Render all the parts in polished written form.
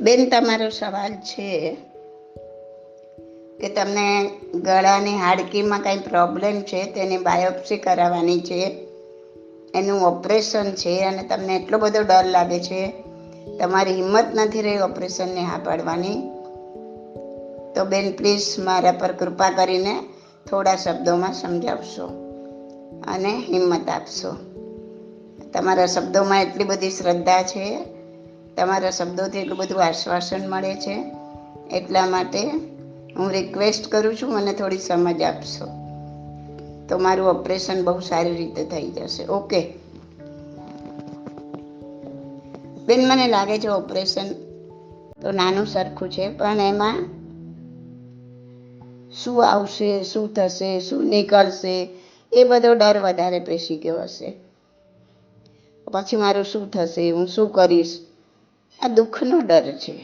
બેન, તમારો સવાલ છે કે તમને ગળાની હાડકીમાં કંઈ પ્રોબ્લેમ છે, તેની બાયોપ્સી કરાવવાની છે, એનું ઓપરેશન છે અને તમને એટલો બધો ડર લાગે છે, તમારી હિંમત નથી રહી ઓપરેશનને હા પાડવાની. તો બેન, પ્લીઝ મારા પર કૃપા કરીને થોડા શબ્દોમાં સમજાવશો અને હિંમત આપશો. તમારા શબ્દોમાં એટલી બધી શ્રદ્ધા છે, તમારા શબ્દોથી એટલું બધું આશ્વાસન મળે છે, એટલા માટે હું રિક્વેસ્ટ કરું છું, મને થોડી સમજ આપશો તો મારું ઓપરેશન બહુ સારી રીતે થઈ જશે. ઓકે બેન, મને લાગે છે ઓપરેશન તો નાનું સરખું છે, પણ એમાં શું આવશે, શું થશે, શું નીકળશે, એ બધો ડર વધારે પેસી ગયો હશે. પછી મારું શું થશે, હું શું કરીશ, આ દુઃખનો ડર છે.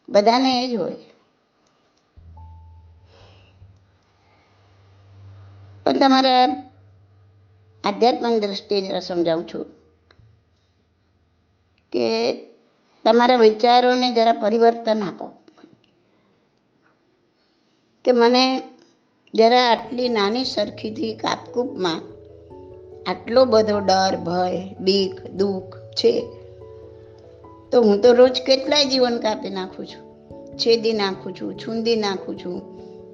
બધાને એ જ હોય. પણ તમારે આધ્યાત્મિક દ્રષ્ટિએ જરા સમજાવું છું કે તમારા વિચારોને જરા પરિવર્તન આપો. કે મને જરા આટલી નાની સરખીથી કાપકૂપમાં આટલો બધો ડર, ભય, બીક, દુઃખ છે, તો હું તો રોજ કેટલાય જીવન કાપી નાખું છું, છેદી નાખું છું, છૂંદી નાખું છું,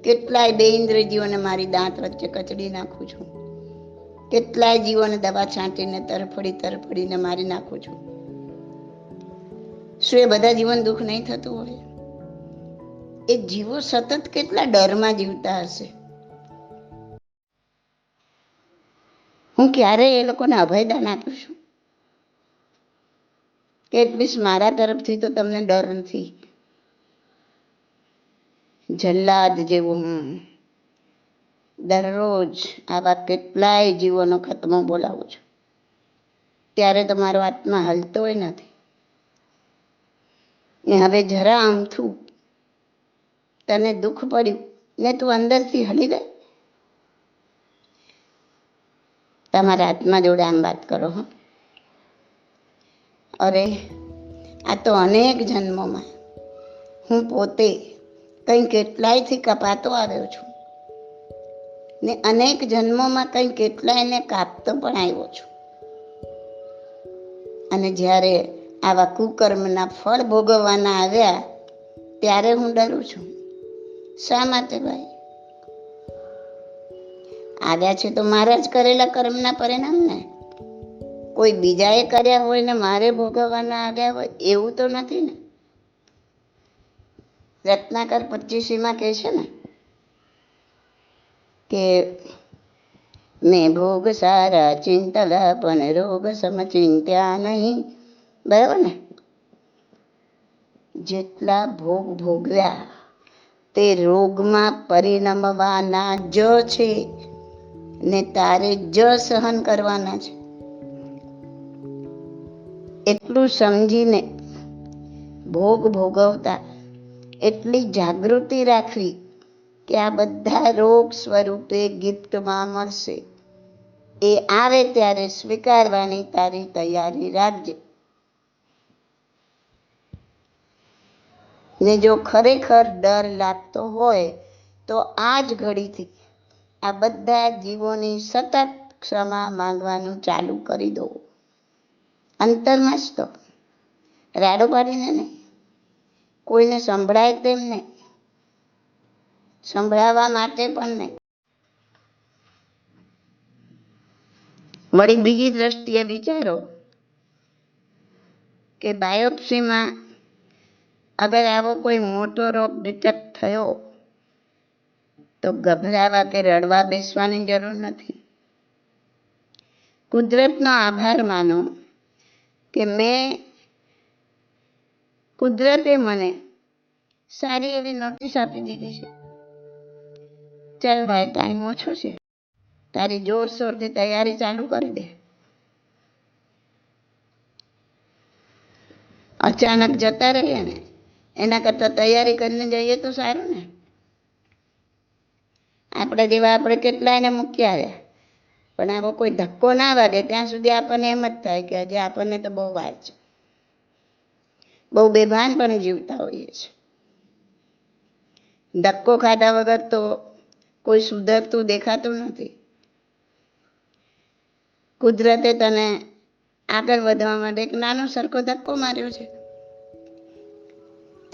કેટલાય બે ઇન્દ્રિયોને મારી દાંત વચ્ચે કચડી નાખું છું, કેટલાય જીવોને દવા છાંટીને તરફડીને મારી નાખું છું. શું એ બધા જીવન દુઃખ નહીં થતું હોય? એ જીવો સતત કેટલા ડરમાં જીવતા હશે. હું ક્યારેય એ લોકોને અભયદાન આપું છું કે એટલીસ્ટ મારા તરફથી તો તમને ડર નથી. જલ્લાદ જેવું હું દરરોજ આવા કેટલાય જીવોનો ખતમો બોલાવું છું, ત્યારે તમારો આત્મા હલતો નથી. ને હવે જરા આમથું તને દુઃખ પડ્યું ને તું અંદરથી હલી ગઈ. તમારા આત્મા જોડે આમ વાત કરો. અરે, આ તો અનેક જન્મોમાં હું પોતે કંઈ કેટલાયથી કપાતો આવ્યો છું ને અનેક જન્મોમાં કંઈ કેટલાયને કાપતો પણ આવ્યો છું. અને જ્યારે આવા કુકર્મના ફળ ભોગવવાના આવ્યા ત્યારે હું ડરું છું. શા માટે ભાઈ? આવ્યા છે તો મારા જ કરેલા કર્મના પરિણામ ને. કોઈ બીજાએ કર્યા હોય ને મારે ભોગવવાના આવ્યા હોય એવું તો નથી ને. રત્નાકર 25મીમાં કહે છે ને કે મેં ભોગ સારા ચિંતલા પણ રોગ સમચિંત્યા નહીં. બરાબર ને? જેટલા ભોગ ભોગવ્યા તે રોગમાં પરિણમવાના જ છે ને તારે જ સહન કરવાના છે. એટલું સમજીને ભોગ ભોગવતા એટલી જાગૃતિ રાખવી કે આ બધા રોગ સ્વરૂપે ગિફ્ટમાં મળશે. એ આવે ત્યારે સ્વીકારવાની તારી તૈયારી રાખજે. ને જો ખરેખર ડર લાગતો હોય તો આ જ ઘડીથી આ બધા જીવોની સતત ક્ષમા માંગવાનું ચાલુ કરી દો. અંતરમાં જ તો, રાડો પાડીને નહીં, કોઈને સંભળાય તેમ નહીં, સંભળાવવા માટે પણ નહીં. વળી બીજી દ્રષ્ટિએ વિચારો કે બાયોપ્સીમાં અગર આવો કોઈ મોટો રોગ ડિટેક્ટ થયો તો ગભરાવા કે રડવા બેસવાની જરૂર નથી. કુદરતનો આભાર માનો કે કુદરતે મને સારી એવી નોટિસ આપી દીધી છે. ચાલ ભાઈ, ટાઈમ ઓછો છે, તારી જોરશોરથી તૈયારી ચાલુ કરી દે. અચાનક જતા રહીએ ને એના કરતાં તૈયારી કરીને જઈએ તો સારું ને. આપણા જેવા આપણે કેટલાયને મૂકી આવ્યા, પણ આવો કોઈ ધક્કો ના વાગે ત્યાં સુધી આપણને એમ જ થાય કે હજી આપણને તો બહુ વાર છે. બહુ બેભાન પણ જીવતા હોઈએ છીએ. ધક્કો ખાધા વગર તો કોઈ સુધરતું દેખાતું નથી. કુદરતે તને આગળ વધવા માટે એક નાનો સરખો ધક્કો માર્યો છે.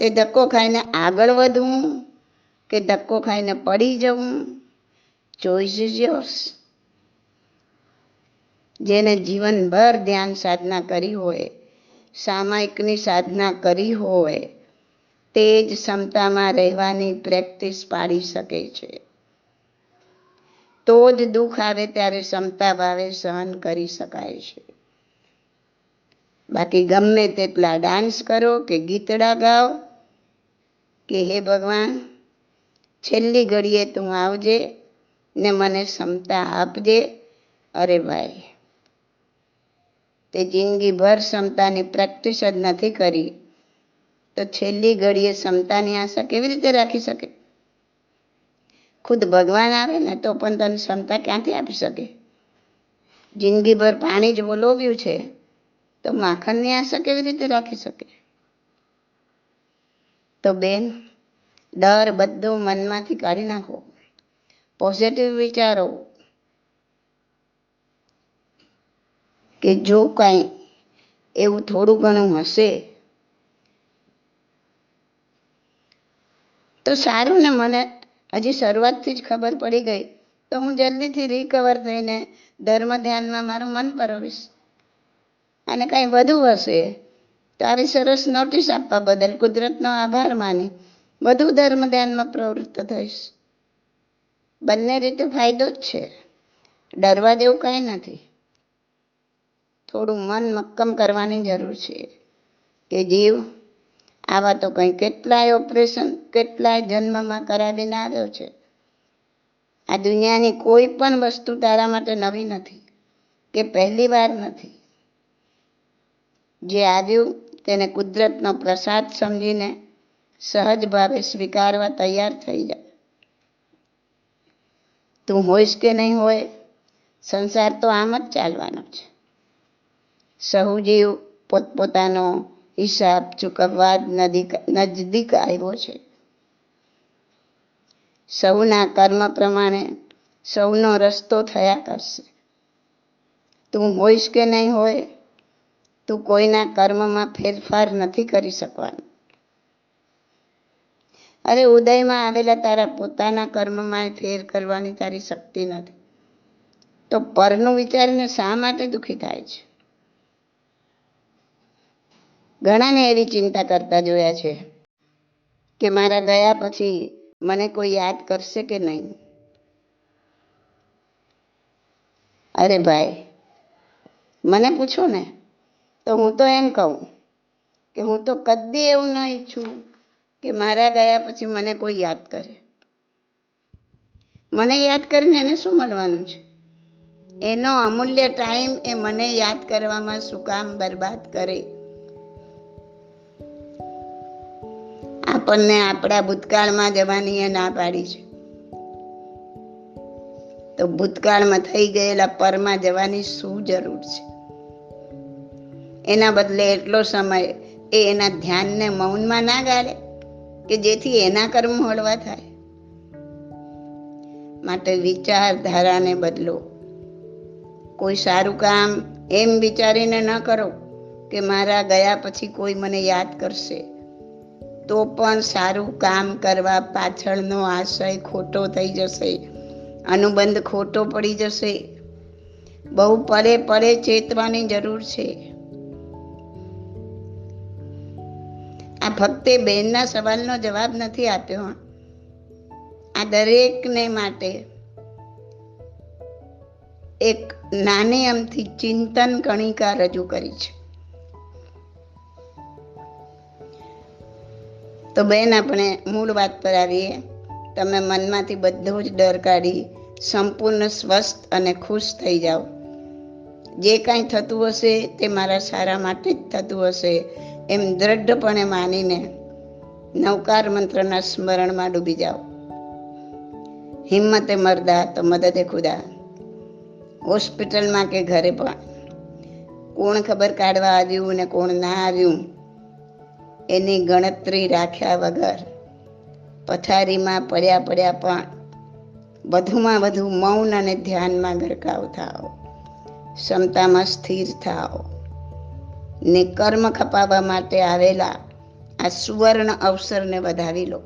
તે ધક્કો ખાઈને આગળ વધવું કે ધક્કો ખાઈને પડી જવું, ચોઈસ ઇઝ યોર્સ. જેને જીવનભર ધ્યાન સાધના કરી હોય, સામાયિકની સાધના કરી હોય, તે જ ક્ષમતામાં રહેવાની પ્રેક્ટિસ પાડી શકે છે. તો જ દુઃખ આવે ત્યારે ક્ષમતા ભાવે સહન કરી શકાય છે. બાકી ગમે તેટલા ડાન્સ કરો કે ગીતડા ગાઓ કે હે ભગવાન છેલ્લી ઘડીએ તું આવજે ને મને ક્ષમતા આપજે, અરે ભાઈ તે જિંદગીભર ક્ષમતાની પ્રેક્ટિસ જ નથી કરી તો છેલ્લી ઘડીએ ક્ષમતાની આશા કેવી રીતે રાખી શકે? ખુદ ભગવાન આવે ને તો પણ તને ક્ષમતા ક્યાંથી આપી શકે? જિંદગીભર પાણી જ વલોવ્યું છે તો માખણની આશા કેવી રીતે રાખી શકે? તો બેન, ડર બધો મનમાંથી કાઢી નાખો. પોઝિટિવ વિચારો કે જો કાંઈ એવું થોડું ઘણું હશે તો સારું ને, મને હજી શરૂઆતથી જ ખબર પડી ગઈ તો હું જલ્દીથી રિકવર થઈને ધર્મ ધ્યાનમાં મારું મન પરોવીશ. અને કાંઈ વધુ હશે તો આવી સરસ નોટિસ આપવા બદલ કુદરતનો આભાર માની વધુ ધર્મ ધ્યાનમાં પ્રવૃત્ત થઈશ. બંને રીતે ફાયદો જ છે, ડરવા જેવું કંઈ નથી. થોડું મન મક્કમ કરવાની જરૂર છે કે જીવ આવા તો કંઈ કેટલાય ઓપરેશન કેટલાય જન્મમાં કરાવીને આવ્યો છે. આ દુનિયાની કોઈ પણ વસ્તુ તારા માટે નવી નથી કે પહેલી વાર નથી. જે આવ્યું તેને કુદરતનો પ્રસાદ સમજીને સહજ ભાવે સ્વીકારવા તૈયાર થઈ જા. તું હોઈશ કે નહીં હોય, સંસાર તો આમ જ ચાલવાનો છે. સહુ જીવ પોતપોતાનો હિસાબ ચૂકવવા નજદીક આવ્યો છે. સૌના કર્મ પ્રમાણે સૌનો રસ્તો થયા કરશે. તું હોઈશ કે નહીં હોય, તું કોઈના કર્મમાં ફેરફાર નથી કરી શકવાનું. અરે ઉદયમાં આવેલા તારા પોતાના કર્મમાં ફેર કરવાની તારી શક્તિ નથી તો પરનું વિચારીને શા માટે દુઃખી થાય છે? ઘણાને એવી ચિંતા કરતા જોયા છે કે મારા ગયા પછી મને કોઈ યાદ કરશે કે નહીં. અરે ભાઈ, મને પૂછો ને તો હું તો એમ કહું કે હું તો કદી એવું ન ઈચ્છું કે મારા ગયા પછી મને કોઈ યાદ કરે. મને યાદ કરીને એને શું મળવાનું છે? એનો અમૂલ્ય ટાઈમ એ મને યાદ કરવામાં શું કામ બરબાદ કરે? આપણને આપણા ભૂતકાળમાં જવાની એ ના પાડી છે તો ભૂતકાળમાં થઈ ગયેલા પરમાં જવાની શું જરૂર છે? એના બદલે એટલો સમય એ એના ધ્યાનને મૌનમાં ના ગાળે કે જેથી એના કર્મ હળવા થાય. માટે વિચારધારાને બદલો. કોઈ સારું કામ એમ વિચારીને ન કરો કે મારા ગયા પછી કોઈ મને યાદ કરશે. તો પણ સારું કામ કરવા પાછળનો આશય ખોટો થઈ જશે, અનુબંધ ખોટો પડી જશે. બહુ પડે ચેતવાની જરૂર છે. આ ફક્ત બેનના સવાલનો જવાબ નથી આપ્યો. આ દરેકને માટે એક નાની અમથી ચિંતન કણિકા રજૂ કરી છે. તો બેન, આપણે મૂળ વાત પર આવીએ. તમે મનમાંથી બધો જ ડર કાઢી સંપૂર્ણ સ્વસ્થ અને ખુશ થઈ જાઓ. જે કાંઈ થતું હશે તે મારા સારા માટે જ થતું હશે એમ દ્રઢપણે માનીને નવકાર મંત્રના સ્મરણમાં ડૂબી જાઓ. હિંમતે મર્દા તો મદદે ખુદા. હોસ્પિટલમાં કે ઘરે પણ કોણ ખબર કાઢવા આવ્યું ને કોણ ના આવ્યું એની ગણતરી રાખ્યા વગર પથારીમાં પડ્યા પણ વધુમાં વધુ મૌન અને ધ્યાનમાં ગરકાવ થાઓ, ક્ષમતામાં સ્થિર થાઓ ને કર્મ ખપાવવા માટે આવેલા આ સુવર્ણ અવસરને વધાવી લો.